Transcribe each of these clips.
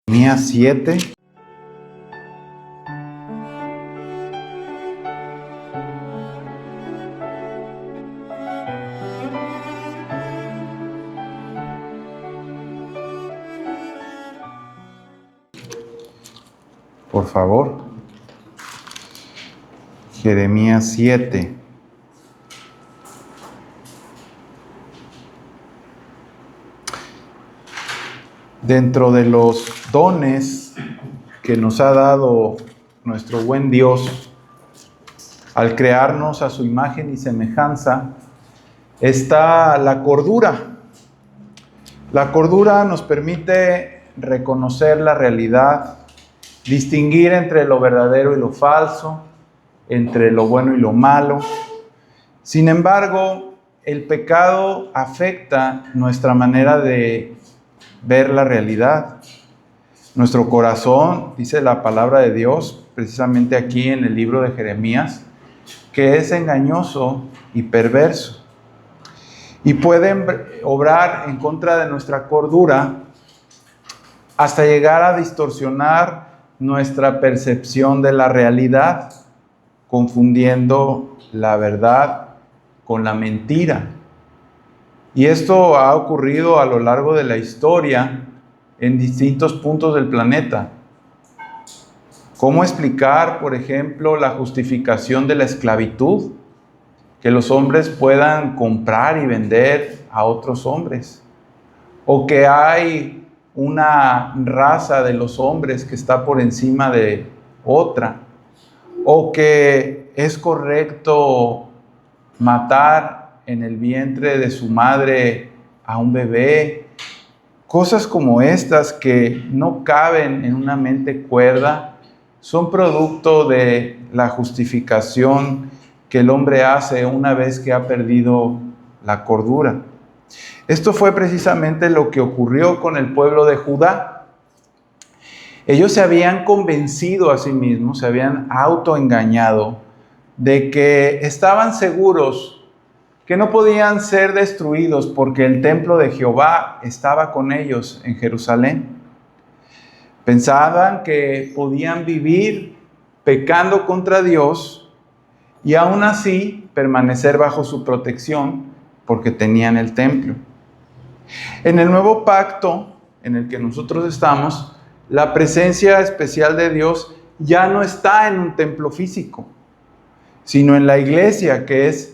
Jeremías 7. Por favor. Jeremías 7. Dentro de los dones que nos ha dado nuestro buen Dios al crearnos a su imagen y semejanza, está la cordura. La cordura nos permite reconocer la realidad, distinguir entre lo verdadero y lo falso, entre lo bueno y lo malo. Sin embargo, el pecado afecta nuestra manera de ver la realidad. Nuestro corazón, dice la palabra de Dios, precisamente aquí en el libro de Jeremías, que es engañoso y perverso. Y pueden obrar en contra de nuestra cordura hasta llegar a distorsionar nuestra percepción de la realidad, confundiendo la verdad con la mentira. Y esto ha ocurrido a lo largo de la historia en distintos puntos del planeta. ¿Cómo explicar, por ejemplo, la justificación de la esclavitud? Que los hombres puedan comprar y vender a otros hombres. O que hay una raza de los hombres que está por encima de otra. O que es correcto matar en el vientre de su madre a un bebé. Cosas como estas que no caben en una mente cuerda son producto de la justificación que el hombre hace una vez que ha perdido la cordura. Esto fue precisamente lo que ocurrió con el pueblo de Judá. Ellos se habían convencido a sí mismos, se habían autoengañado de que estaban seguros que no podían ser destruidos porque el templo de Jehová estaba con ellos en Jerusalén. Pensaban que podían vivir pecando contra Dios y aún así permanecer bajo su protección porque tenían el templo. En el nuevo pacto en el que nosotros estamos, la presencia especial de Dios ya no está en un templo físico, sino en la iglesia, que es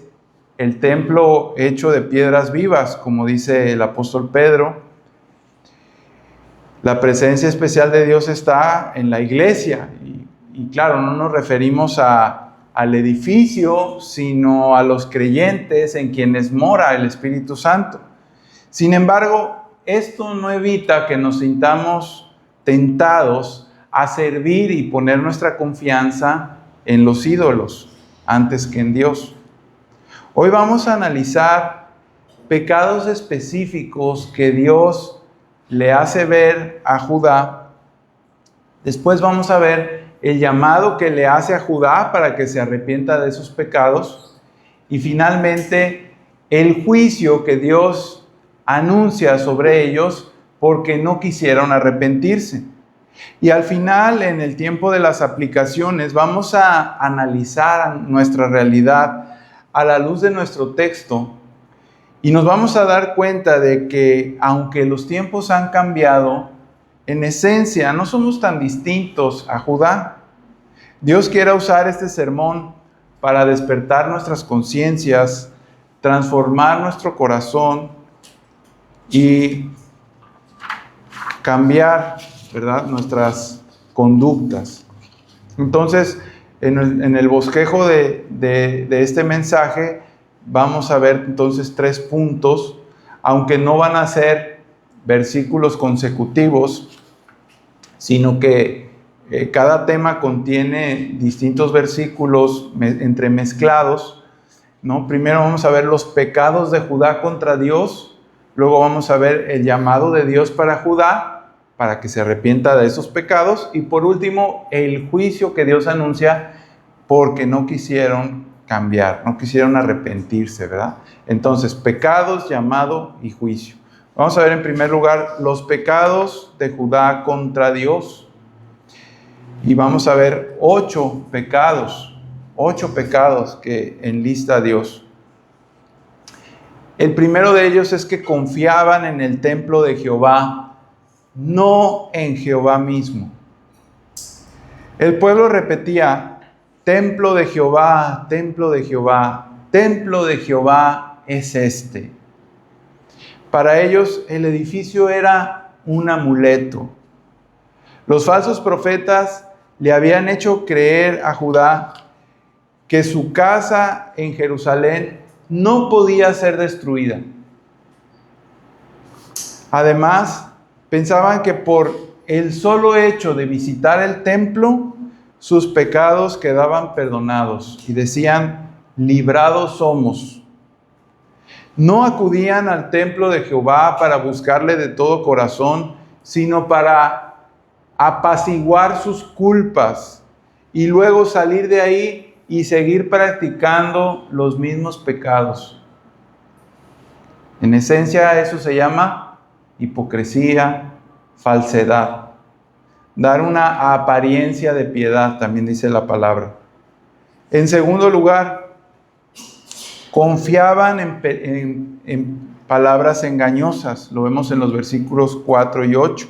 el templo hecho de piedras vivas, como dice el apóstol Pedro. La presencia especial de Dios está en la iglesia. Y claro, no nos referimos al edificio, sino a los creyentes en quienes mora el Espíritu Santo. Sin embargo, esto no evita que nos sintamos tentados a servir y poner nuestra confianza en los ídolos antes que en Dios. Hoy vamos a analizar pecados específicos que Dios le hace ver a Judá. Después vamos a ver el llamado que le hace a Judá para que se arrepienta de esos pecados. Y finalmente, el juicio que Dios anuncia sobre ellos porque no quisieron arrepentirse. Y al final, en el tiempo de las aplicaciones, vamos a analizar nuestra realidad a la luz de nuestro texto, y nos vamos a dar cuenta de que aunque los tiempos han cambiado, en esencia no somos tan distintos a Judá. Dios quiere usar este sermón para despertar nuestras conciencias, transformar nuestro corazón y cambiar, ¿verdad?, nuestras conductas. Entonces, en el bosquejo de este mensaje vamos a ver entonces 3 puntos, aunque no van a ser versículos consecutivos, sino que cada tema contiene distintos versículos entremezclados, ¿no? Primero vamos a ver los pecados de Judá contra Dios, luego vamos a ver el llamado de Dios para Judá, para que se arrepienta de esos pecados, y por último, el juicio que Dios anuncia porque no quisieron cambiar, no quisieron arrepentirse, ¿verdad? Entonces, pecados, llamado y juicio. Vamos a ver en primer lugar los pecados de Judá contra Dios. Y vamos a ver 8 pecados que enlista Dios. El primero de ellos es que confiaban en el templo de Jehová, no en Jehová mismo. El pueblo repetía: templo de Jehová, templo de Jehová, templo de Jehová es este. Para ellos el edificio era un amuleto. Los falsos profetas le habían hecho creer a Judá que su casa en Jerusalén no podía ser destruida. Además, pensaban que por el solo hecho de visitar el templo, sus pecados quedaban perdonados y decían: librados somos. No acudían al templo de Jehová para buscarle de todo corazón, sino para apaciguar sus culpas y luego salir de ahí y seguir practicando los mismos pecados. En esencia, eso se llama hipocresía, falsedad. Dar una apariencia de piedad, también dice la palabra. En segundo lugar, confiaban en palabras engañosas. Lo vemos en los versículos 4 y 8.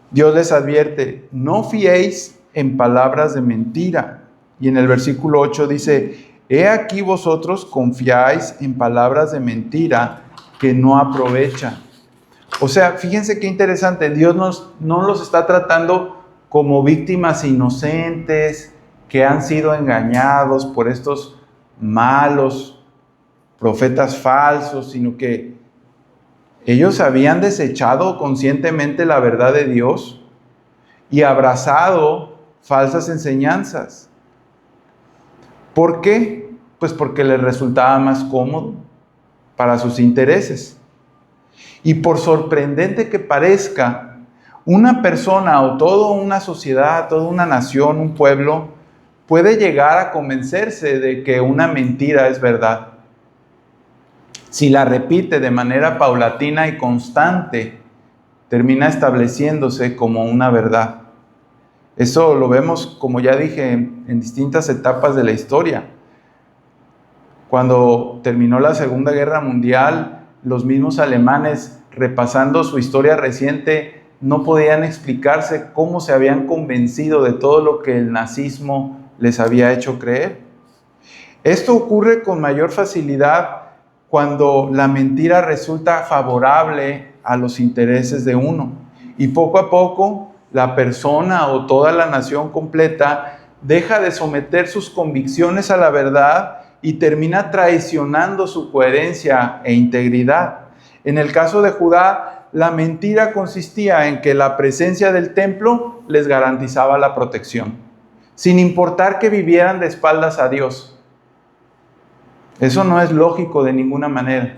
Dios les advierte: no fiéis en palabras de mentira. Y en el versículo 8 dice: he aquí vosotros confiáis en palabras de mentira que no aprovechan. O sea, fíjense qué interesante. Dios no los está tratando como víctimas inocentes que han sido engañados por estos malos profetas falsos, sino que ellos habían desechado conscientemente la verdad de Dios y abrazado falsas enseñanzas. ¿Por qué? Pues porque les resultaba más cómodo para sus intereses. Y por sorprendente que parezca, una persona o toda una sociedad, toda una nación, un pueblo, puede llegar a convencerse de que una mentira es verdad. Si la repite de manera paulatina y constante, termina estableciéndose como una verdad. Eso lo vemos, como ya dije, en distintas etapas de la historia. Cuando terminó la Segunda Guerra Mundial, los mismos alemanes, repasando su historia reciente, no podían explicarse cómo se habían convencido de todo lo que el nazismo les había hecho creer. Esto ocurre con mayor facilidad cuando la mentira resulta favorable a los intereses de uno. Y poco a poco, la persona o toda la nación completa deja de someter sus convicciones a la verdad y termina traicionando su coherencia e integridad. En el caso de Judá, la mentira consistía en que la presencia del templo les garantizaba la protección, sin importar que vivieran de espaldas a Dios. Eso no es lógico de ninguna manera.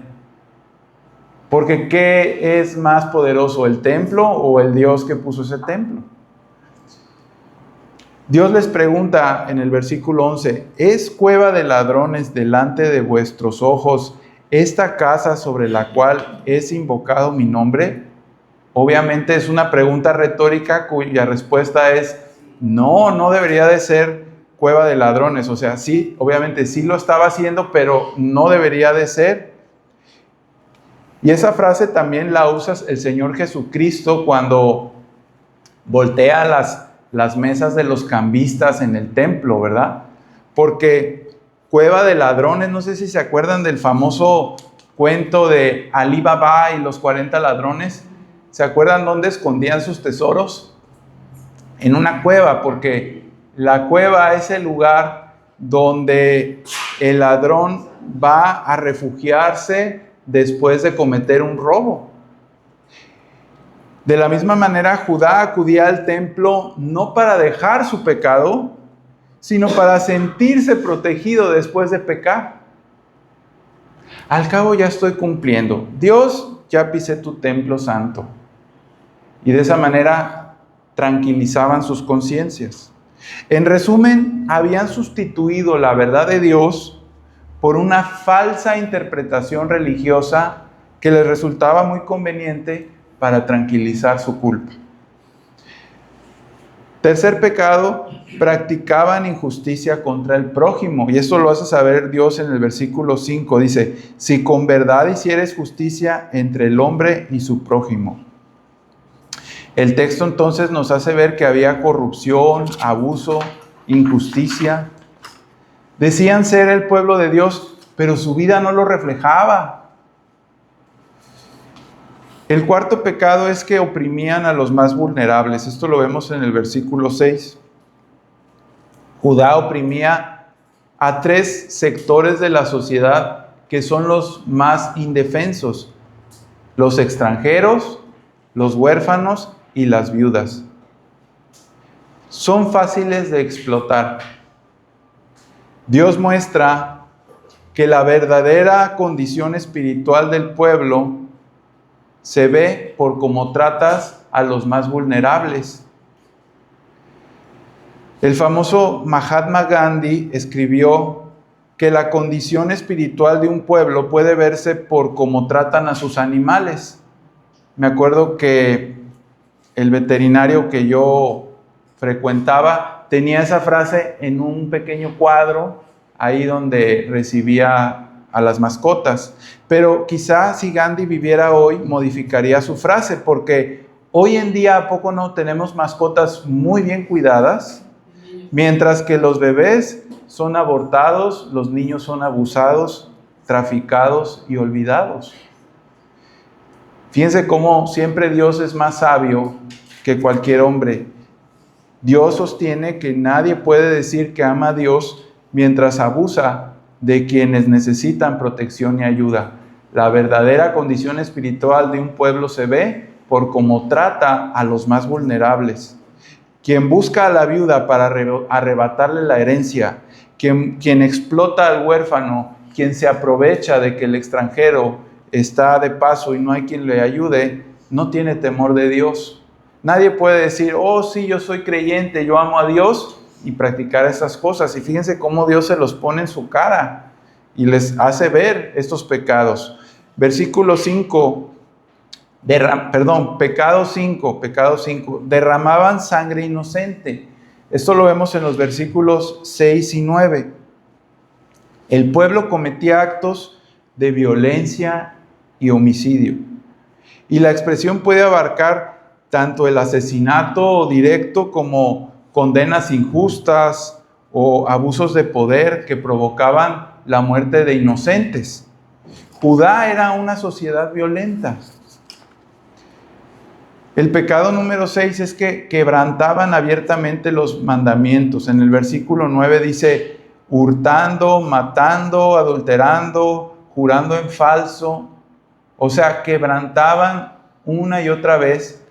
Porque ¿qué es más poderoso, el templo o el Dios que puso ese templo? Dios les pregunta en el versículo 11: ¿es cueva de ladrones delante de vuestros ojos esta casa sobre la cual es invocado mi nombre? Obviamente es una pregunta retórica cuya respuesta es: no, no debería de ser cueva de ladrones. O sea, sí, obviamente sí lo estaba haciendo, pero no debería de ser. Y esa frase también la usa el Señor Jesucristo cuando voltea las mesas de los cambistas en el templo, ¿verdad? Porque cueva de ladrones, no sé si se acuerdan del famoso cuento de Alí Baba y los 40 ladrones. ¿Se acuerdan dónde escondían sus tesoros? En una cueva, porque la cueva es el lugar donde el ladrón va a refugiarse después de cometer un robo. De la misma manera, Judá acudía al templo no para dejar su pecado, sino para sentirse protegido después de pecar. Al cabo ya estoy cumpliendo. Dios, ya pisé tu templo santo. Y de esa manera tranquilizaban sus conciencias. En resumen, habían sustituido la verdad de Dios por una falsa interpretación religiosa que les resultaba muy conveniente para tranquilizar su culpa. Tercer pecado, practicaban injusticia contra el prójimo. Y esto lo hace saber Dios en el versículo 5. Dice, si con verdad hicieres justicia entre el hombre y su prójimo. El texto entonces nos hace ver que había corrupción, abuso, injusticia. Decían ser el pueblo de Dios, pero su vida no lo reflejaba. El cuarto pecado es que oprimían a los más vulnerables. Esto lo vemos en el versículo 6. Judá oprimía a 3 sectores de la sociedad que son los más indefensos: los extranjeros, los huérfanos y las viudas. Son fáciles de explotar. Dios muestra que la verdadera condición espiritual del pueblo se ve por cómo tratas a los más vulnerables. El famoso Mahatma Gandhi escribió que la condición espiritual de un pueblo puede verse por cómo tratan a sus animales. Me acuerdo que el veterinario que yo frecuentaba tenía esa frase en un pequeño cuadro ahí donde recibía a las mascotas. Pero quizá si Gandhi viviera hoy, modificaría su frase, porque hoy en día, ¿a poco no tenemos mascotas muy bien cuidadas? Mientras que los bebés son abortados, los niños son abusados, traficados y olvidados. Fíjense cómo siempre Dios es más sabio que cualquier hombre. Dios sostiene que nadie puede decir que ama a Dios mientras abusa de quienes necesitan protección y ayuda. La verdadera condición espiritual de un pueblo se ve por cómo trata a los más vulnerables. Quien busca a la viuda para arrebatarle la herencia, quien explota al huérfano, quien se aprovecha de que el extranjero está de paso y no hay quien le ayude, no tiene temor de Dios. Nadie puede decir, oh sí, yo soy creyente, yo amo a Dios, y practicar esas cosas. Y fíjense cómo Dios se los pone en su cara y les hace ver estos pecados. Versículo 5, pecado 5, derramaban sangre inocente. Esto lo vemos en los versículos 6 y 9. El pueblo cometía actos de violencia y homicidio. Y la expresión puede abarcar tanto el asesinato directo como condenas injustas o abusos de poder que provocaban la muerte de inocentes. Judá era una sociedad violenta. El pecado número 6 es que quebrantaban abiertamente los mandamientos. En el versículo 9 dice, hurtando, matando, adulterando, jurando en falso. O sea, quebrantaban una y otra vez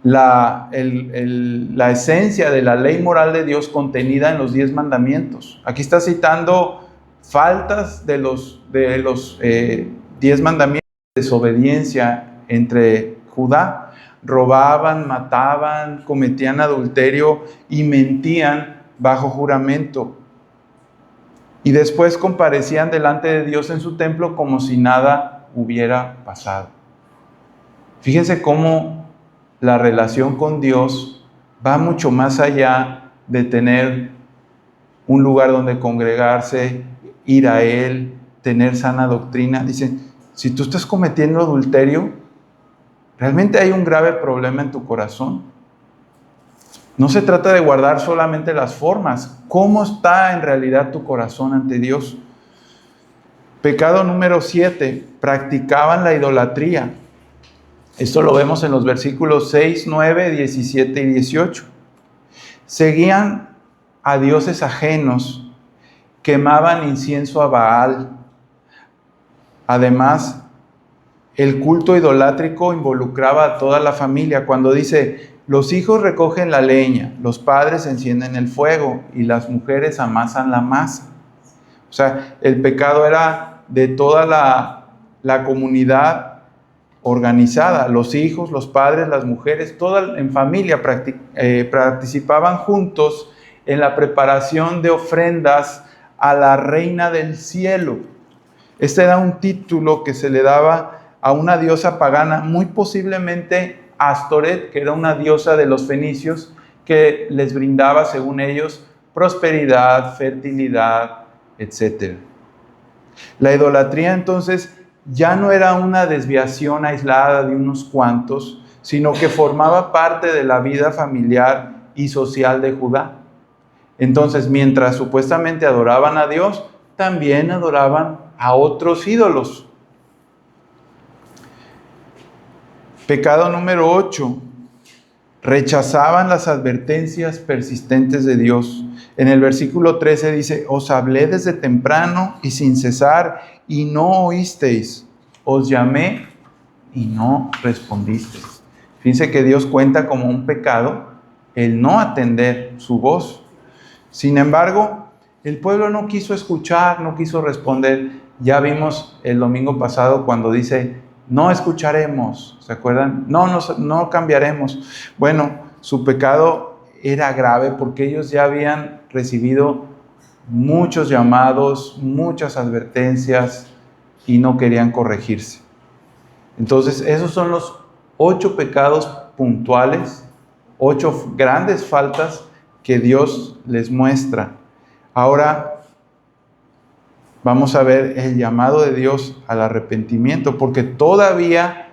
la esencia de la ley moral de Dios contenida en los 10 mandamientos. Aquí está citando faltas de los 10 mandamientos de desobediencia entre Judá. Robaban, mataban, cometían adulterio y mentían bajo juramento. Y después comparecían delante de Dios en su templo como si nada hubiera pasado. Fíjense cómo la relación con Dios va mucho más allá de tener un lugar donde congregarse, ir a Él, tener sana doctrina. Dicen, si tú estás cometiendo adulterio, realmente hay un grave problema en tu corazón. No se trata de guardar solamente las formas. ¿Cómo está en realidad tu corazón ante Dios? Pecado número 7, practicaban la idolatría. Esto lo vemos en los versículos 6, 9, 17 y 18. Seguían a dioses ajenos, quemaban incienso a Baal. Además, el culto idolátrico involucraba a toda la familia. Cuando dice, los hijos recogen la leña, los padres encienden el fuego y las mujeres amasan la masa. O sea, el pecado era de toda la comunidad organizada, los hijos, los padres, las mujeres, toda en familia participaban juntos en la preparación de ofrendas a la reina del cielo. Este era un título que se le daba a una diosa pagana, muy posiblemente Astoret, que era una diosa de los fenicios, que les brindaba, según ellos, prosperidad, fertilidad, etc. La idolatría entonces ya no era una desviación aislada de unos cuantos, sino que formaba parte de la vida familiar y social de Judá. Entonces, mientras supuestamente adoraban a Dios, también adoraban a otros ídolos. Pecado número 8. Rechazaban las advertencias persistentes de Dios. En el versículo 13 dice: os hablé desde temprano y sin cesar, y no oísteis. Os llamé y no respondisteis. Fíjense que Dios cuenta como un pecado el no atender su voz. Sin embargo, el pueblo no quiso escuchar, no quiso responder. Ya vimos el domingo pasado cuando dice: no escucharemos, ¿se acuerdan? No cambiaremos. Bueno, su pecado era grave porque ellos ya habían recibido muchos llamados, muchas advertencias y no querían corregirse. Entonces, esos son los 8 pecados puntuales, 8 grandes faltas que Dios les muestra. Ahora vamos a ver el llamado de Dios al arrepentimiento, porque todavía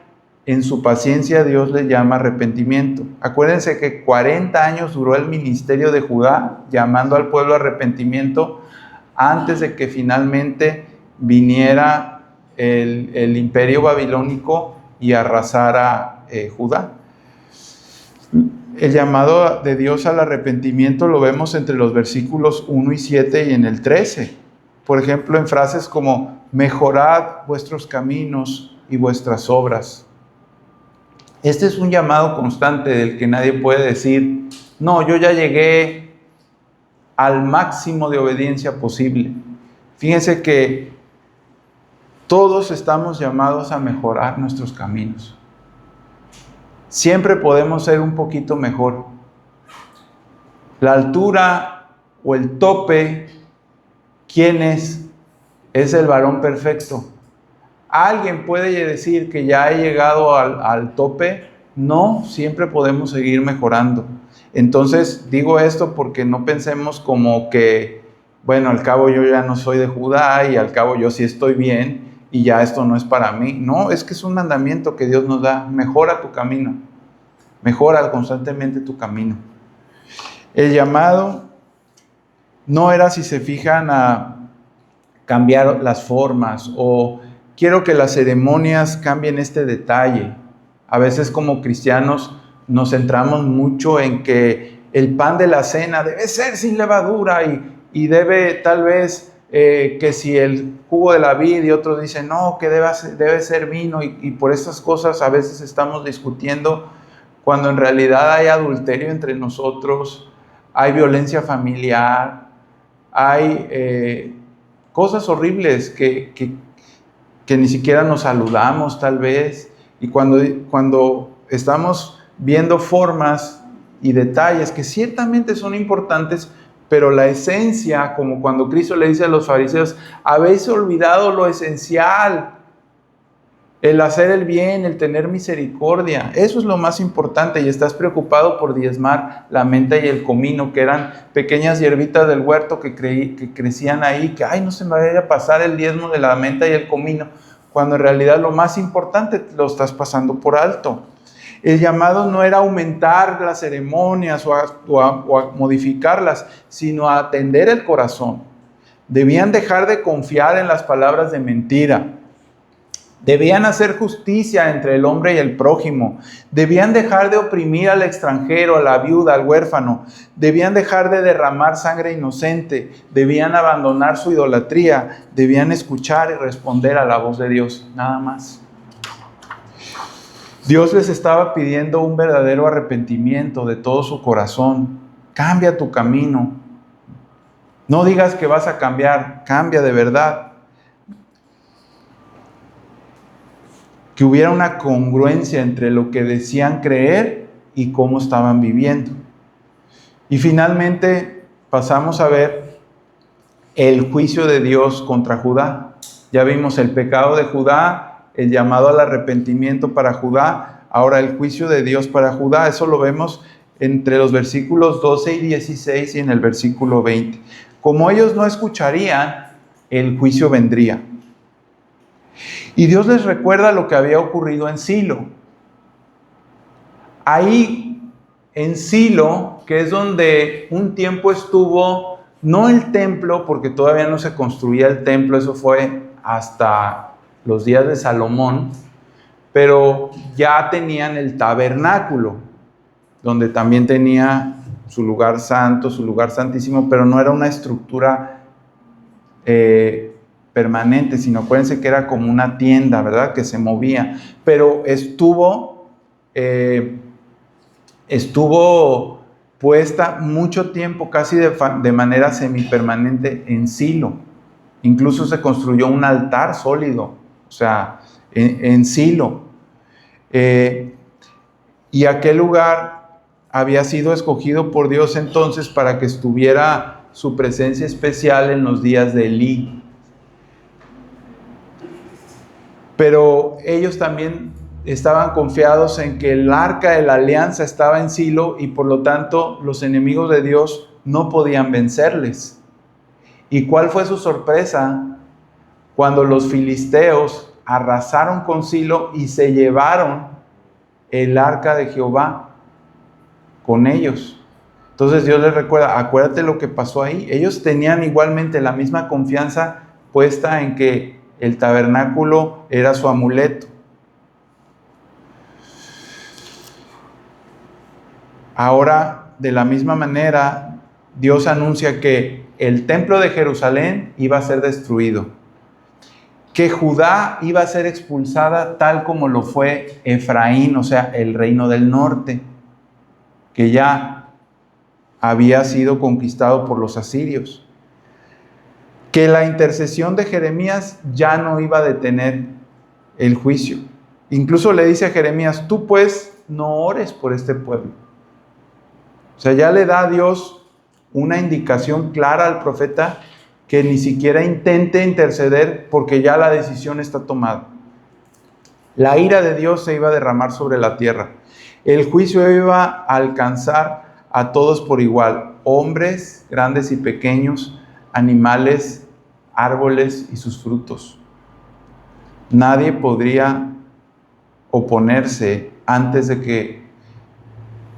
en su paciencia Dios le llama arrepentimiento. Acuérdense que 40 años duró el ministerio de Judá llamando al pueblo a arrepentimiento antes de que finalmente viniera el imperio babilónico y arrasara Judá. El llamado de Dios al arrepentimiento lo vemos entre los versículos 1 y 7 y en el 13. Por ejemplo, en frases como: mejorad vuestros caminos y vuestras obras. Este es un llamado constante del que nadie puede decir: no, yo ya llegué al máximo de obediencia posible. Fíjense que todos estamos llamados a mejorar nuestros caminos. Siempre podemos ser un poquito mejor. La altura o el tope, ¿quién es? Es el varón perfecto. ¿Alguien puede decir que ya he llegado al tope? No, siempre podemos seguir mejorando. Entonces digo esto porque no pensemos como que, bueno, al cabo yo ya no soy de Judá y al cabo yo sí estoy bien y ya esto no es para mí. No, es que es un mandamiento que Dios nos da: mejora tu camino, mejora constantemente tu camino. El llamado no era, si se fijan, a cambiar las formas o quiero que las ceremonias cambien este detalle. A veces como cristianos nos centramos mucho en que el pan de la cena debe ser sin levadura y debe tal vez que si el jugo de la vid, y otros dicen no, que debe ser vino y por estas cosas a veces estamos discutiendo cuando en realidad hay adulterio entre nosotros, hay violencia familiar, hay cosas horribles que ni siquiera nos saludamos tal vez, y cuando estamos viendo formas y detalles que ciertamente son importantes, pero la esencia, como cuando Cristo le dice a los fariseos: habéis olvidado lo esencial, el hacer el bien, el tener misericordia, eso es lo más importante, y estás preocupado por diezmar la menta y el comino, que eran pequeñas hierbitas del huerto que crecían ahí, que ay, no se me vaya a pasar el diezmo de la menta y el comino, cuando en realidad lo más importante lo estás pasando por alto. El llamado no era aumentar las ceremonias o a modificarlas, sino a atender el corazón. Debían dejar de confiar en las palabras de mentira. Debían hacer justicia entre el hombre y el prójimo. Debían dejar de oprimir al extranjero, a la viuda, al huérfano. Debían dejar de derramar sangre inocente. Debían abandonar su idolatría. Debían escuchar y responder a la voz de Dios. Nada más. Dios les estaba pidiendo un verdadero arrepentimiento de todo su corazón. Cambia tu camino. No digas que vas a cambiar. Cambia de verdad. Que hubiera una congruencia entre lo que decían creer y cómo estaban viviendo. Y finalmente pasamos a ver el juicio de Dios contra Judá. Ya vimos el pecado de Judá, el llamado al arrepentimiento para Judá, ahora el juicio de Dios para Judá. Eso lo vemos entre los versículos 12 y 16 y en el versículo 20. Como ellos no escucharían, el juicio vendría. Y Dios les recuerda lo que había ocurrido en Silo. Ahí, en Silo, que es donde un tiempo estuvo, no el templo, porque todavía no se construía el templo, eso fue hasta los días de Salomón, pero ya tenían el tabernáculo, donde también tenía su lugar santo, su lugar santísimo, pero no era una estructura permanente, sino acuérdense que era como una tienda, ¿verdad? Que se movía, pero estuvo puesta mucho tiempo, casi de manera semipermanente en Silo. Incluso se construyó un altar sólido, o sea, en Silo. Y aquel lugar había sido escogido por Dios entonces para que estuviera su presencia especial en los días de Elí. Pero ellos también estaban confiados en que el arca de la alianza estaba en Silo y por lo tanto los enemigos de Dios no podían vencerles. ¿Y cuál fue su sorpresa? Cuando los filisteos arrasaron con Silo y se llevaron el arca de Jehová con ellos. Entonces Dios les recuerda, acuérdate lo que pasó ahí. Ellos tenían igualmente la misma confianza puesta en que el tabernáculo era su amuleto. Ahora, de la misma manera, Dios anuncia que el templo de Jerusalén iba a ser destruido, que Judá iba a ser expulsada tal como lo fue Efraín, o sea, el reino del norte, que ya había sido conquistado por los asirios. Que la intercesión de Jeremías ya no iba a detener el juicio. Incluso le dice a Jeremías, tú pues no ores por este pueblo. O sea, ya le da a Dios una indicación clara al profeta que ni siquiera intente interceder porque ya la decisión está tomada. La ira de Dios se iba a derramar sobre la tierra. El juicio iba a alcanzar a todos por igual, hombres, grandes y pequeños, animales, árboles y sus frutos. Nadie podría oponerse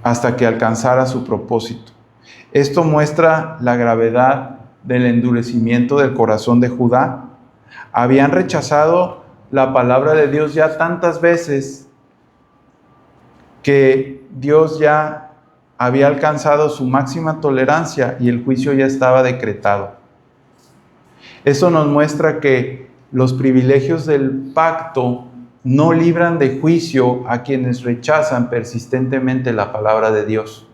hasta que alcanzara su propósito. Esto muestra la gravedad del endurecimiento del corazón de Judá. Habían rechazado la palabra de Dios ya tantas veces que Dios ya había alcanzado su máxima tolerancia y el juicio ya estaba decretado. Eso nos muestra que los privilegios del pacto no libran de juicio a quienes rechazan persistentemente la palabra de Dios.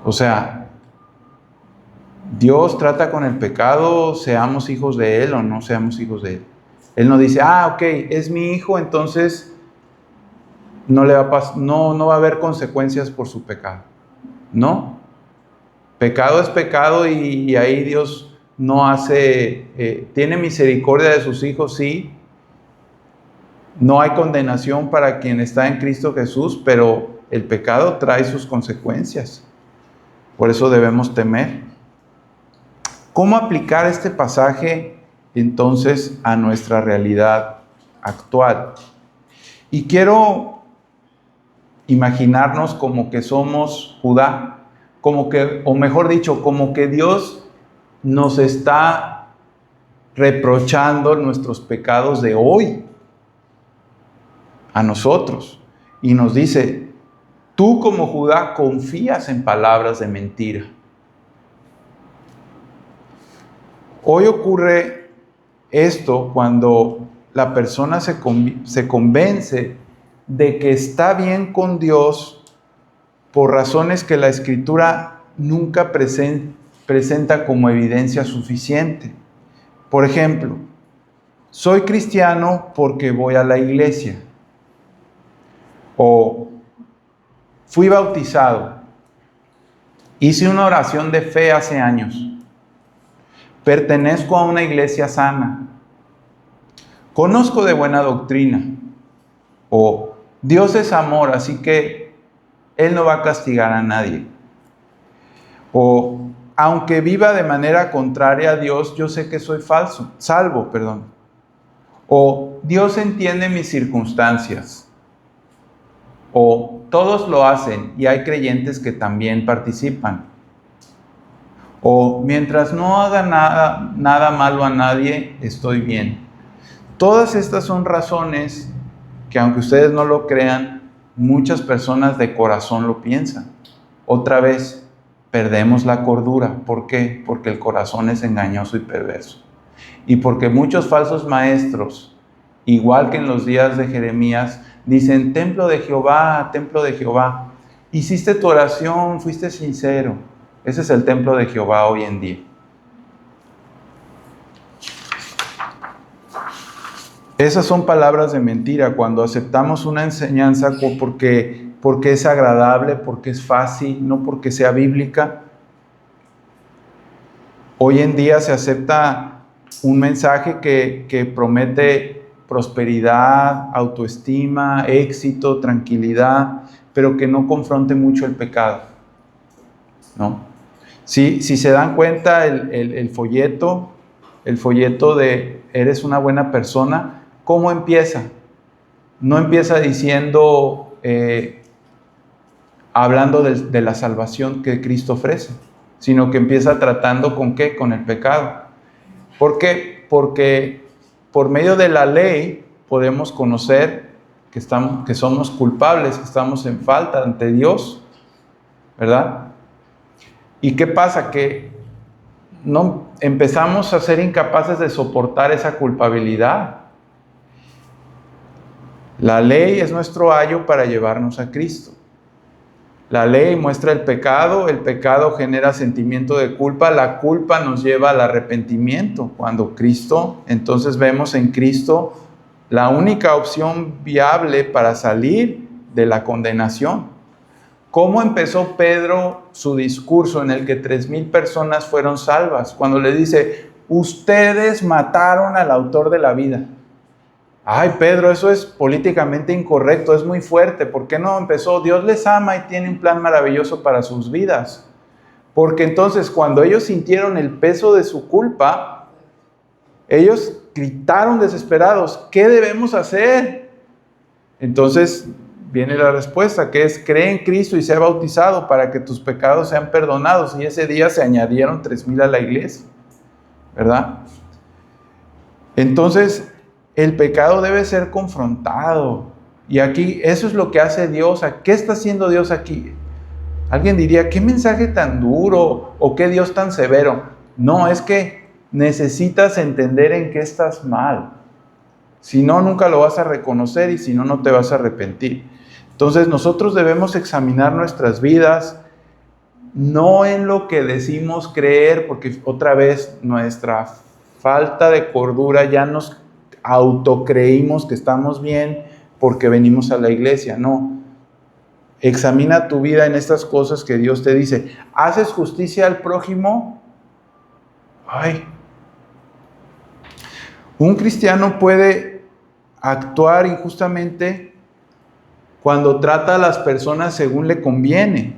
O sea, Dios trata con el pecado, seamos hijos de Él o no seamos hijos de Él. Él no dice, ok, es mi hijo, entonces no va a haber consecuencias por su pecado. No. Pecado es pecado y ahí Dios no tiene misericordia de sus hijos, sí. No hay condenación para quien está en Cristo Jesús, pero el pecado trae sus consecuencias. Por eso debemos temer. ¿Cómo aplicar este pasaje entonces a nuestra realidad actual? Y quiero imaginarnos como que somos Judá, como que Dios nos está reprochando nuestros pecados de hoy a nosotros y nos dice, tú como Judá confías en palabras de mentira. Hoy ocurre esto cuando la persona se convence de que está bien con Dios por razones que la Escritura nunca presenta como evidencia suficiente. Por ejemplo, soy cristiano porque voy a la iglesia. O fui bautizado. Hice una oración de fe hace años. Pertenezco a una iglesia sana. Conozco de buena doctrina. O Dios es amor, así que Él no va a castigar a nadie. O aunque viva de manera contraria a Dios, yo sé que soy salvo. O Dios entiende mis circunstancias. O todos lo hacen y hay creyentes que también participan. O mientras no haga nada malo a nadie, estoy bien. Todas estas son razones que, aunque ustedes no lo crean, muchas personas de corazón lo piensan. Otra vez, perdemos la cordura. ¿Por qué? Porque el corazón es engañoso y perverso. Y porque muchos falsos maestros, igual que en los días de Jeremías, dicen: templo de Jehová, templo de Jehová. Hiciste tu oración, fuiste sincero. Ese es el templo de Jehová hoy en día. Esas son palabras de mentira cuando aceptamos una enseñanza porque es agradable, porque es fácil, no porque sea bíblica. Hoy en día se acepta un mensaje que promete prosperidad, autoestima, éxito, tranquilidad, pero que no confronte mucho el pecado, ¿no? Si se dan cuenta, el folleto de eres una buena persona, ¿cómo empieza? No empieza diciendo, hablando de la salvación que Cristo ofrece, sino que empieza tratando ¿con qué? Con el pecado. ¿Por qué? Porque por medio de la ley podemos conocer que somos culpables, que estamos en falta ante Dios, ¿verdad? ¿Y qué pasa? Que no empezamos a ser incapaces de soportar esa culpabilidad. La ley es nuestro ayo para llevarnos a Cristo. La ley muestra el pecado genera sentimiento de culpa, la culpa nos lleva al arrepentimiento. Cuando Cristo, entonces vemos en Cristo la única opción viable para salir de la condenación. ¿Cómo empezó Pedro su discurso en el que 3,000 personas fueron salvas? Cuando le dice: ustedes mataron al autor de la vida. Ay, Pedro, eso es políticamente incorrecto, es muy fuerte. ¿Por qué no empezó? Dios les ama y tiene un plan maravilloso para sus vidas. Porque entonces, cuando ellos sintieron el peso de su culpa, ellos gritaron desesperados: ¿qué debemos hacer? Entonces viene la respuesta, que es: cree en Cristo y sea bautizado para que tus pecados sean perdonados. Y ese día se añadieron 3,000 a la iglesia, ¿verdad? Entonces, el pecado debe ser confrontado. Y aquí, eso es lo que hace Dios. ¿Qué está haciendo Dios aquí? Alguien diría: ¿qué mensaje tan duro? ¿O qué Dios tan severo? No, es que necesitas entender en qué estás mal. Si no, nunca lo vas a reconocer, y si no, no te vas a arrepentir. Entonces, nosotros debemos examinar nuestras vidas, no en lo que decimos creer, porque otra vez nuestra falta de cordura ya nos autocreímos que estamos bien porque venimos a la iglesia. No. Examina tu vida en estas cosas que Dios te dice. ¿Haces justicia al prójimo? Ay. Un cristiano puede actuar injustamente cuando trata a las personas según le conviene,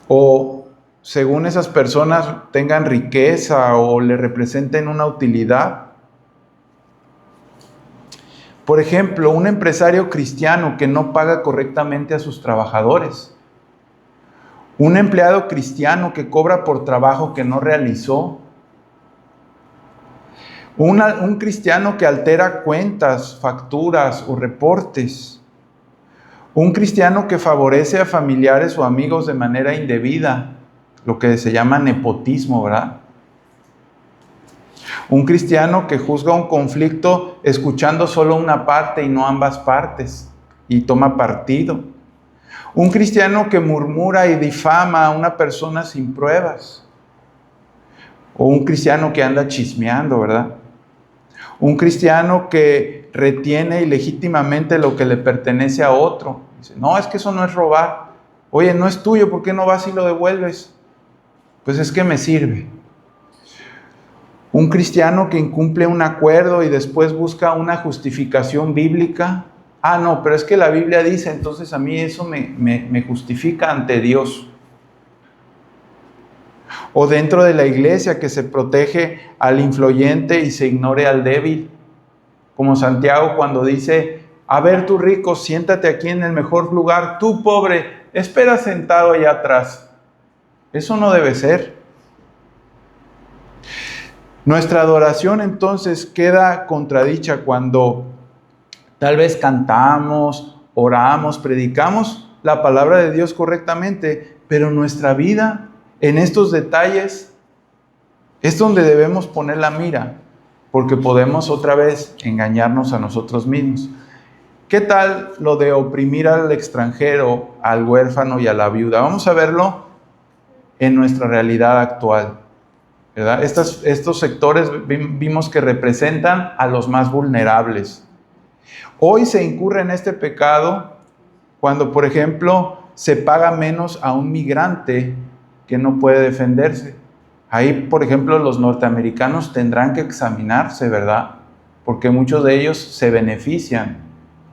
o según esas personas tengan riqueza o le representen una utilidad. Por ejemplo, un empresario cristiano que no paga correctamente a sus trabajadores. Un empleado cristiano que cobra por trabajo que no realizó. Un cristiano que altera cuentas, facturas o reportes. Un cristiano que favorece a familiares o amigos de manera indebida, lo que se llama nepotismo, ¿verdad? Un cristiano que juzga un conflicto escuchando solo una parte y no ambas partes, y toma partido. Un cristiano que murmura y difama a una persona sin pruebas. O un cristiano que anda chismeando, ¿verdad? Un cristiano que retiene ilegítimamente lo que le pertenece a otro. Dice: no, es que eso no es robar. Oye, no es tuyo, ¿por qué no vas y lo devuelves? Pues es que me sirve. Un cristiano que incumple un acuerdo y después busca una justificación bíblica. Ah, no, pero es que la Biblia dice, entonces a mí eso me justifica ante Dios. O dentro de la iglesia que se protege al influyente y se ignore al débil. Como Santiago cuando dice, a ver tú rico, siéntate aquí en el mejor lugar, tú pobre, espera sentado allá atrás. Eso no debe ser. Nuestra adoración entonces queda contradicha cuando tal vez cantamos, oramos, predicamos la palabra de Dios correctamente, pero nuestra vida en estos detalles es donde debemos poner la mira, porque podemos otra vez engañarnos a nosotros mismos. ¿Qué tal lo de oprimir al extranjero, al huérfano y a la viuda? Vamos a verlo en nuestra realidad actual, ¿verdad? Estos sectores vimos que representan a los más vulnerables. Hoy se incurre en este pecado cuando, por ejemplo, se paga menos a un migrante que no puede defenderse. Ahí, por ejemplo, los norteamericanos tendrán que examinarse, ¿verdad? Porque muchos de ellos se benefician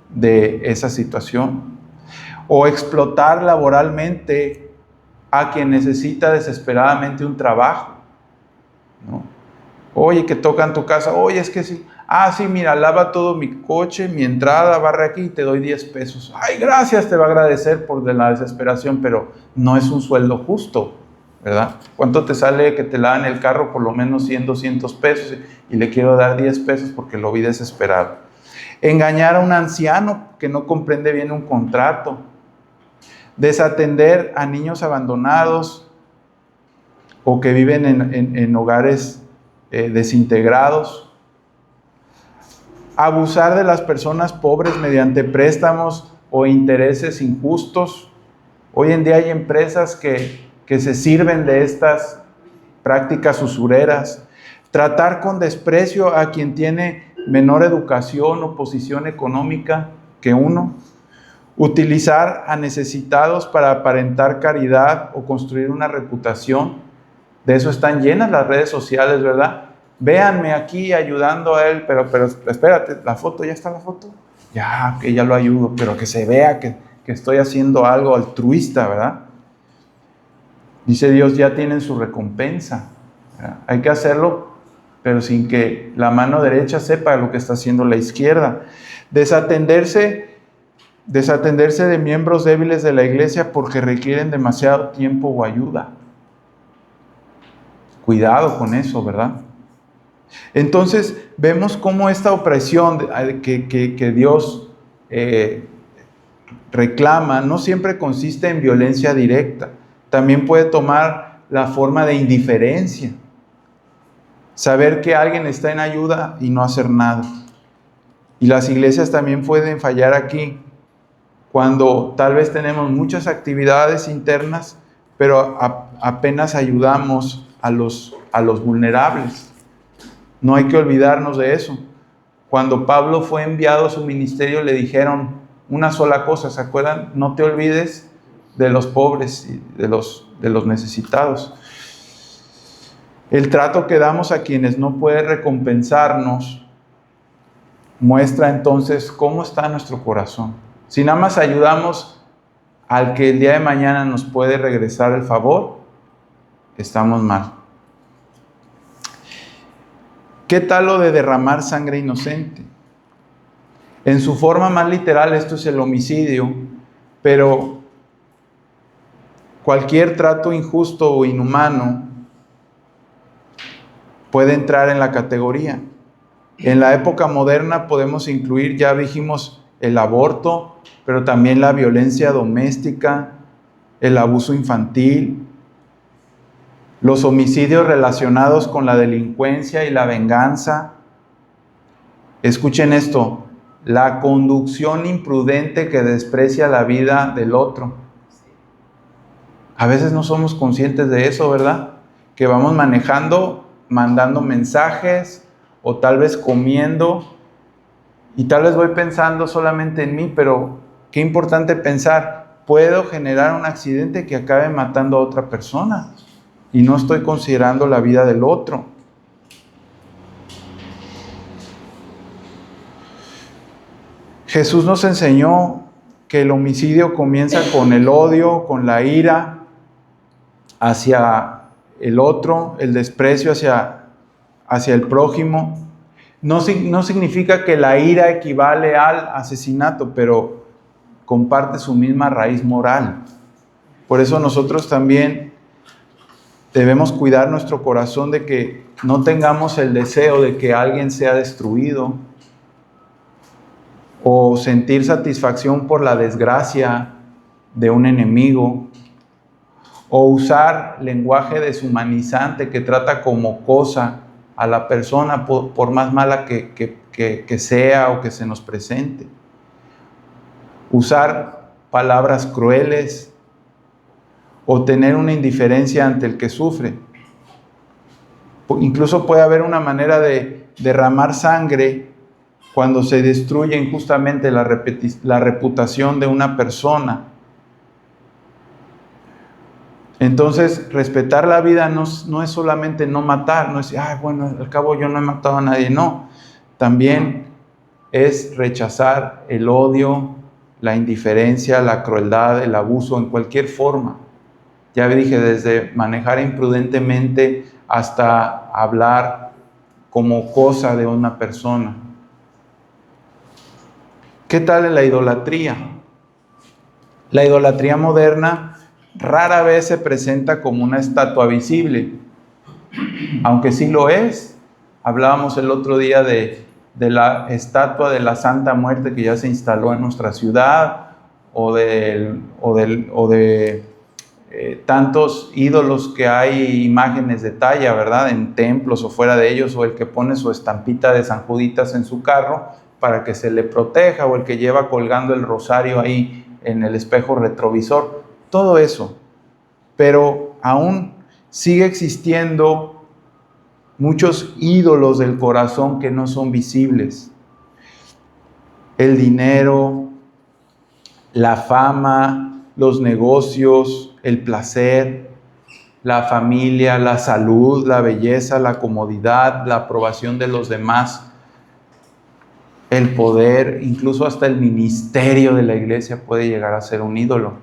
de esa situación. O explotar laboralmente a quien necesita desesperadamente un trabajo, ¿no? Oye, que tocan tu casa, oye, es que sí. Ah, sí, mira, lava todo mi coche, mi entrada, barre aquí y te doy 10 pesos. Ay, gracias, te va a agradecer por de la desesperación, pero no es un sueldo justo, ¿verdad? ¿Cuánto te sale que te lavan el carro? Por lo menos 100, 200 pesos y le quiero dar 10 pesos porque lo vi desesperado. Engañar a un anciano que no comprende bien un contrato. Desatender a niños abandonados o que viven en hogares desintegrados. Abusar de las personas pobres mediante préstamos o intereses injustos. Hoy en día hay empresas que se sirven de estas prácticas usureras. Tratar con desprecio a quien tiene menor educación o posición económica que uno. Utilizar a necesitados para aparentar caridad o construir una reputación. De eso están llenas las redes sociales, ¿verdad? Véanme aquí ayudando a él, pero espérate, la foto, ¿ya está la foto? Ya, que ya lo ayudo, pero que se vea que estoy haciendo algo altruista, ¿verdad? Dice Dios, ya tienen su recompensa, ¿verdad? Hay que hacerlo, pero sin que la mano derecha sepa lo que está haciendo la izquierda. Desatenderse de miembros débiles de la iglesia porque requieren demasiado tiempo o ayuda. Cuidado con eso, ¿verdad? Entonces, vemos cómo esta opresión que Dios reclama no siempre consiste en violencia directa. También puede tomar la forma de indiferencia. Saber que alguien está en ayuda y no hacer nada. Y las iglesias también pueden fallar aquí, cuando tal vez tenemos muchas actividades internas, pero apenas ayudamos a los vulnerables. No hay que olvidarnos de eso. Cuando Pablo fue enviado a su ministerio, le dijeron una sola cosa, ¿se acuerdan? No te olvides de los pobres y de los necesitados. El trato que damos a quienes no pueden recompensarnos muestra entonces cómo está nuestro corazón. Si nada más ayudamos al que el día de mañana nos puede regresar el favor, estamos mal. ¿Qué tal lo de derramar sangre inocente? En su forma más literal, esto es el homicidio, pero cualquier trato injusto o inhumano puede entrar en la categoría. En la época moderna podemos incluir, ya dijimos, el aborto, pero también la violencia doméstica, el abuso infantil, los homicidios relacionados con la delincuencia y la venganza. Escuchen esto, la conducción imprudente que desprecia la vida del otro. A veces no somos conscientes de eso, ¿verdad? Que vamos manejando, mandando mensajes o tal vez comiendo y tal vez voy pensando solamente en mí, pero qué importante pensar, puedo generar un accidente que acabe matando a otra persona y no estoy considerando la vida del otro. Jesús nos enseñó que el homicidio comienza con el odio, con la ira hacia el otro, el desprecio hacia el prójimo. No significa que la ira equivale al asesinato, pero comparte su misma raíz moral. Por eso nosotros también debemos cuidar nuestro corazón de que no tengamos el deseo de que alguien sea destruido o sentir satisfacción por la desgracia de un enemigo, o usar lenguaje deshumanizante que trata como cosa a la persona por más mala que sea o que se nos presente. Usar palabras crueles o tener una indiferencia ante el que sufre. Incluso puede haber una manera de derramar sangre cuando se destruye injustamente la reputación de una persona. Entonces, respetar la vida no es solamente no matar, no es decir, bueno, al cabo yo no he matado a nadie, no. También es rechazar el odio, la indiferencia, la crueldad, el abuso en cualquier forma. Ya dije, desde manejar imprudentemente hasta hablar como cosa de una persona. ¿Qué tal en la idolatría? La idolatría moderna rara vez se presenta como una estatua visible, aunque sí lo es. Hablábamos el otro día de la estatua de la Santa Muerte que ya se instaló en nuestra ciudad, o de tantos ídolos que hay, imágenes de talla, ¿verdad?, en templos o fuera de ellos, o el que pone su estampita de San Juditas en su carro para que se le proteja, o el que lleva colgando el rosario ahí en el espejo retrovisor, todo eso. Pero aún sigue existiendo muchos ídolos del corazón que no son visibles. El dinero, la fama, los negocios, el placer, la familia, la salud, la belleza, la comodidad, la aprobación de los demás, el poder, incluso hasta el ministerio de la iglesia puede llegar a ser un ídolo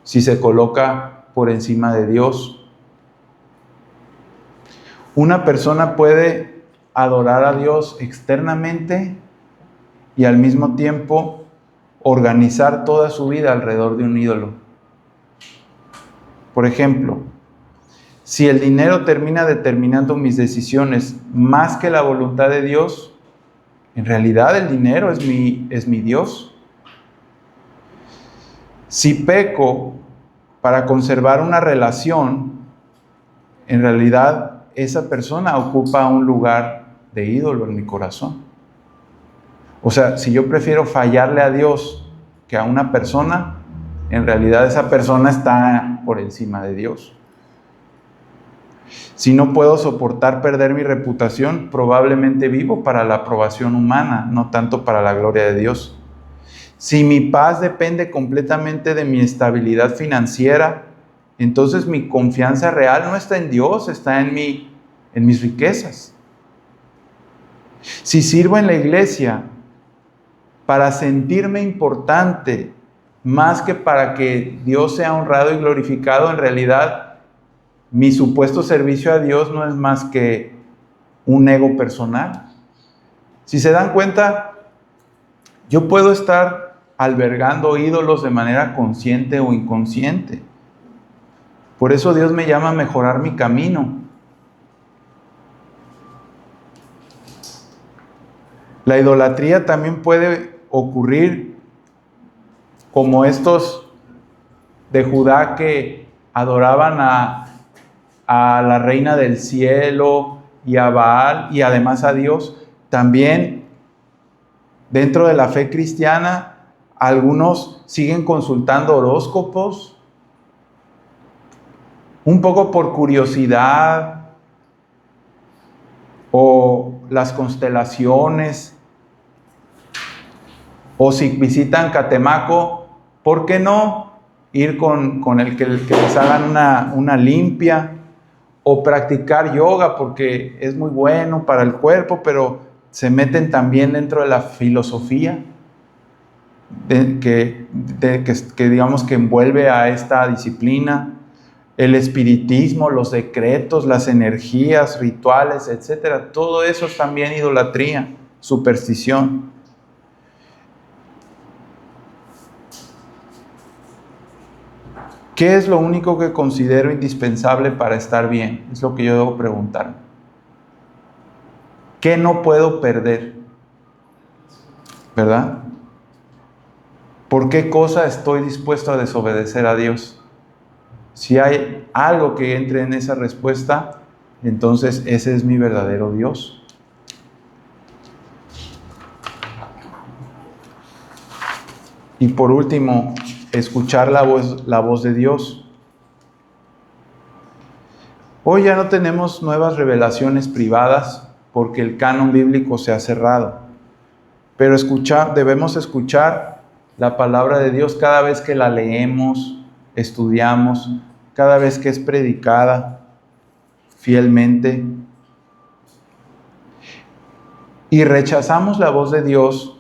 si se coloca por encima de Dios. Una persona puede adorar a Dios externamente y al mismo tiempo organizar toda su vida alrededor de un ídolo. Por ejemplo, si el dinero termina determinando mis decisiones más que la voluntad de Dios, en realidad el dinero es mi Dios. Si peco para conservar una relación, en realidad esa persona ocupa un lugar de ídolo en mi corazón. O sea, si yo prefiero fallarle a Dios que a una persona, en realidad esa persona está por encima de Dios. Si no puedo soportar perder mi reputación, probablemente vivo para la aprobación humana, no tanto para la gloria de Dios. Si mi paz depende completamente de mi estabilidad financiera, entonces mi confianza real no está en Dios, está en mis riquezas. Si sirvo en la iglesia para sentirme importante, más que para que Dios sea honrado y glorificado, en realidad mi supuesto servicio a Dios no es más que un ego personal. Si se dan cuenta, yo puedo estar albergando ídolos de manera consciente o inconsciente. Por eso Dios me llama a mejorar mi camino. La idolatría también puede ocurrir como estos de Judá que adoraban a la reina del cielo y a Baal y además a Dios. También dentro de la fe cristiana, algunos siguen consultando horóscopos, un poco por curiosidad, o las constelaciones, o si visitan Catemaco, ¿por qué no ir con el que les hagan una limpia? O practicar yoga porque es muy bueno para el cuerpo, pero se meten también dentro de la filosofía. que digamos que envuelve a esta disciplina, el espiritismo, los decretos, las energías, rituales, etcétera. Todo eso es también idolatría, superstición. ¿Qué es lo único que considero indispensable para estar bien? Es lo que yo debo preguntarme. ¿Qué no puedo perder? ¿Verdad? ¿Por qué cosa estoy dispuesto a desobedecer a Dios? Si hay algo que entre en esa respuesta, entonces ese es mi verdadero Dios. Y por último, escuchar la voz de Dios. Hoy ya no tenemos nuevas revelaciones privadas porque el canon bíblico se ha cerrado. Pero debemos escuchar la palabra de Dios cada vez que la leemos, estudiamos, cada vez que es predicada fielmente. Y rechazamos la voz de Dios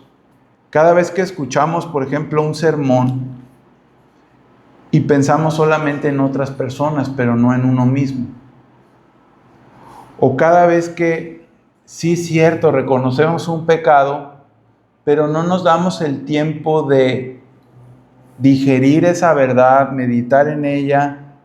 cada vez que escuchamos, por ejemplo, un sermón y pensamos solamente en otras personas, pero no en uno mismo. O cada vez que, sí es cierto, reconocemos un pecado, pero no nos damos el tiempo de digerir esa verdad, meditar en ella,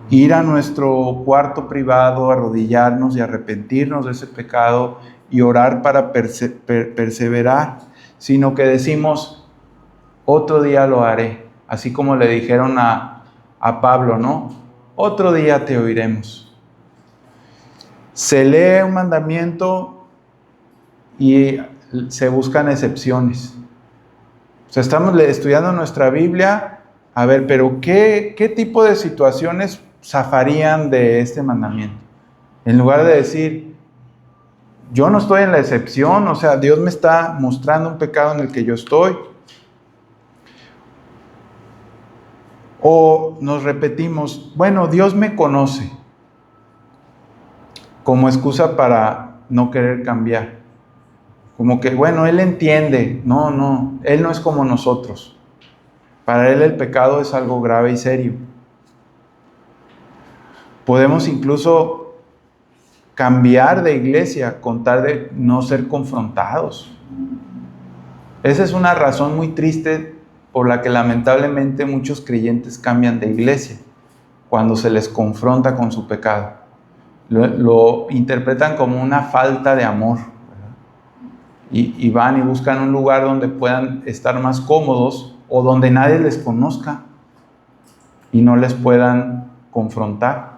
ir a nuestro cuarto privado, arrodillarnos y arrepentirnos de ese pecado y orar para perseverar, sino que decimos, otro día lo haré, así como le dijeron a Pablo, ¿no? Otro día te oiremos. Se lee un mandamiento y se buscan excepciones. O sea, estamos estudiando nuestra Biblia, a ver, pero ¿qué tipo de situaciones zafarían de este mandamiento? En lugar de decir, yo no estoy en la excepción, o sea, Dios me está mostrando un pecado en el que yo estoy. O nos repetimos, bueno, Dios me conoce, como excusa para no querer cambiar. Como que, bueno, Él entiende. No, Él no es como nosotros. Para Él el pecado es algo grave y serio. Podemos incluso cambiar de iglesia con tal de no ser confrontados. Esa es una razón muy triste por la que lamentablemente muchos creyentes cambian de iglesia cuando se les confronta con su pecado. Lo interpretan como una falta de amor. Y van y buscan un lugar donde puedan estar más cómodos o donde nadie les conozca y no les puedan confrontar.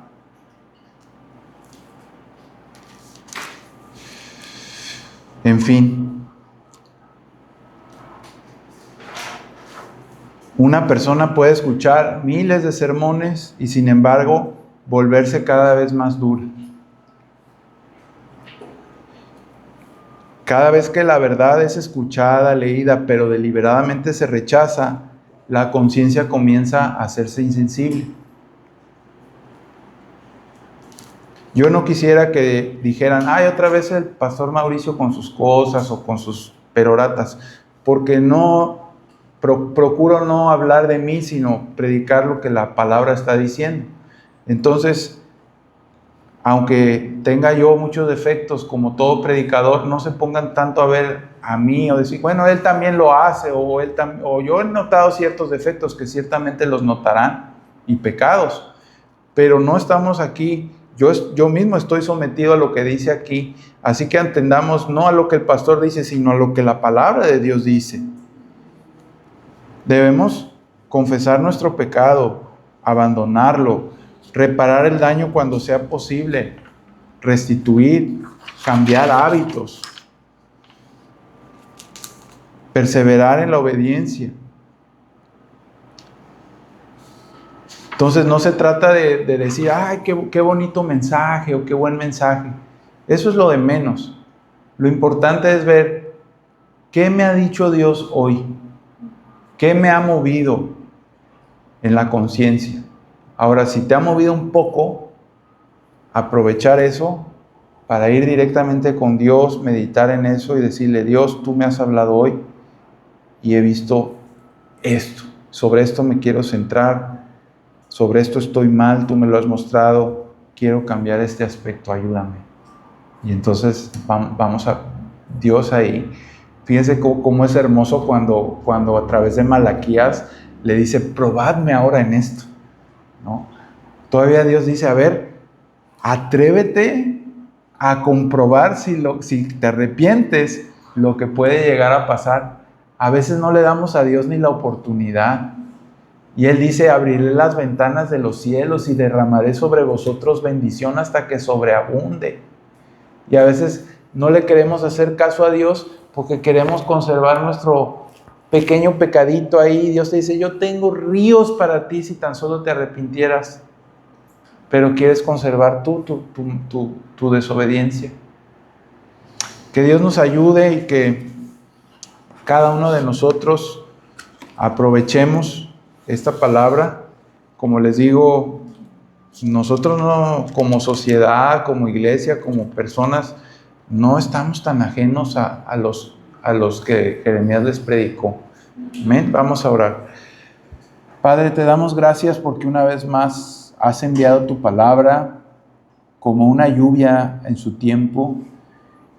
En fin, una persona puede escuchar miles de sermones y sin embargo volverse cada vez más dura. Cada vez que la verdad es escuchada, leída, pero deliberadamente se rechaza, la conciencia comienza a hacerse insensible. Yo no quisiera que dijeran, ay, otra vez el pastor Mauricio con sus cosas o con sus peroratas, porque no procuro no hablar de mí, sino predicar lo que la palabra está diciendo. Entonces, aunque tenga yo muchos defectos como todo predicador, no se pongan tanto a ver a mí o decir, bueno, él también lo hace, o yo he notado ciertos defectos que ciertamente los notarán y pecados, pero no estamos aquí, yo mismo estoy sometido a lo que dice aquí, así que entendamos no a lo que el pastor dice, sino a lo que la palabra de Dios dice. Debemos confesar nuestro pecado, abandonarlo, reparar el daño cuando sea posible, restituir, cambiar hábitos, perseverar en la obediencia. Entonces no se trata de decir, ay, qué bonito mensaje o qué buen mensaje. Eso es lo de menos. Lo importante es ver qué me ha dicho Dios hoy, qué me ha movido en la conciencia. Ahora, si te ha movido un poco, aprovechar eso para ir directamente con Dios, meditar en eso y decirle, Dios, tú me has hablado hoy y he visto esto. Sobre esto me quiero centrar, sobre esto estoy mal, tú me lo has mostrado, quiero cambiar este aspecto, ayúdame. Y entonces vamos a Dios ahí. Fíjense cómo es hermoso cuando a través de Malaquías le dice, probadme ahora en esto, ¿no? Todavía Dios dice, a ver, atrévete a comprobar si te arrepientes lo que puede llegar a pasar. A veces no le damos a Dios ni la oportunidad. Y Él dice, abriré las ventanas de los cielos y derramaré sobre vosotros bendición hasta que sobreabunde. Y a veces no le queremos hacer caso a Dios porque queremos conservar nuestro pequeño pecadito ahí. Dios te dice, yo tengo ríos para ti si tan solo te arrepintieras. Pero quieres conservar tu desobediencia. Que Dios nos ayude y que cada uno de nosotros aprovechemos esta palabra. Como les digo, nosotros no, como sociedad, como iglesia, como personas, no estamos tan ajenos a los que Jeremías les predicó. Amén. Vamos a orar. Padre, te damos gracias porque una vez más has enviado tu palabra como una lluvia en su tiempo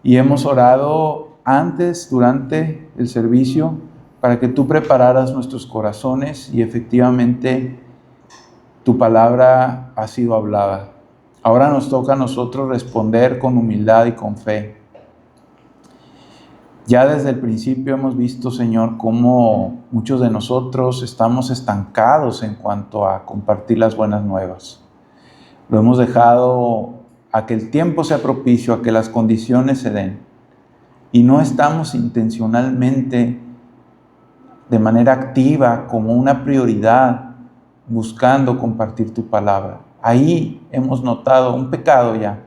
y hemos orado antes, durante el servicio, para que tú prepararas nuestros corazones y efectivamente tu palabra ha sido hablada. Ahora nos toca a nosotros responder con humildad y con fe. Ya desde el principio hemos visto, Señor, cómo muchos de nosotros estamos estancados en cuanto a compartir las buenas nuevas. Lo hemos dejado a que el tiempo sea propicio, a que las condiciones se den. Y no estamos intencionalmente, de manera activa, como una prioridad, buscando compartir tu palabra. Ahí hemos notado un pecado ya,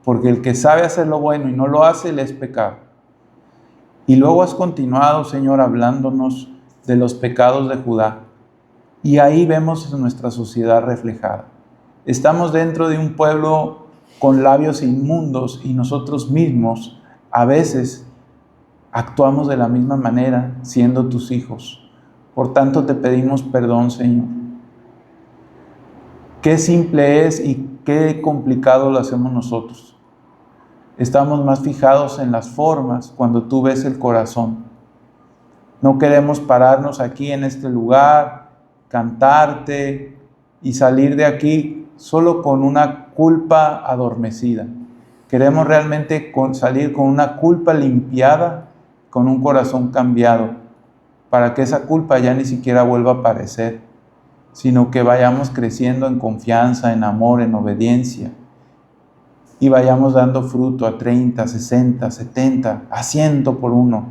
porque el que sabe hacer lo bueno y no lo hace, le es pecado. Y luego has continuado, Señor, hablándonos de los pecados de Judá. Y ahí vemos nuestra sociedad reflejada. Estamos dentro de un pueblo con labios inmundos y nosotros mismos a veces actuamos de la misma manera siendo tus hijos. Por tanto, te pedimos perdón, Señor. Qué simple es y qué complicado lo hacemos nosotros. Estamos más fijados en las formas cuando tú ves el corazón. No queremos pararnos aquí en este lugar, cantarte y salir de aquí solo con una culpa adormecida. Queremos realmente salir con una culpa limpiada, con un corazón cambiado, para que esa culpa ya ni siquiera vuelva a aparecer, sino que vayamos creciendo en confianza, en amor, en obediencia. Y vayamos dando fruto a 30, 60, 70, a 100 por uno.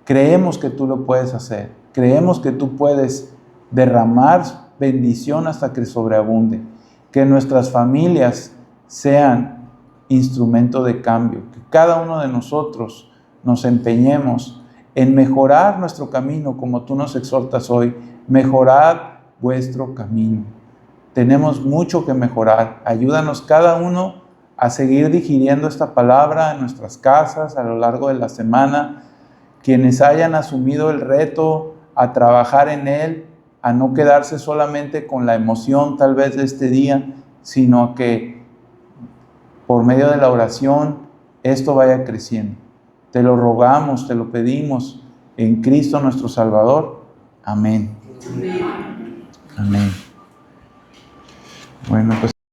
Creemos que tú lo puedes hacer. Creemos que tú puedes derramar bendición hasta que sobreabunde. Que nuestras familias sean instrumento de cambio. Que cada uno de nosotros nos empeñemos en mejorar nuestro camino como tú nos exhortas hoy. Mejorad vuestro camino. Tenemos mucho que mejorar. Ayúdanos cada uno a seguir digiriendo esta palabra en nuestras casas a lo largo de la semana. Quienes hayan asumido el reto a trabajar en él, a no quedarse solamente con la emoción tal vez de este día, sino que por medio de la oración esto vaya creciendo. Te lo rogamos, te lo pedimos en Cristo nuestro Salvador. Amén. Amén. Bueno, pues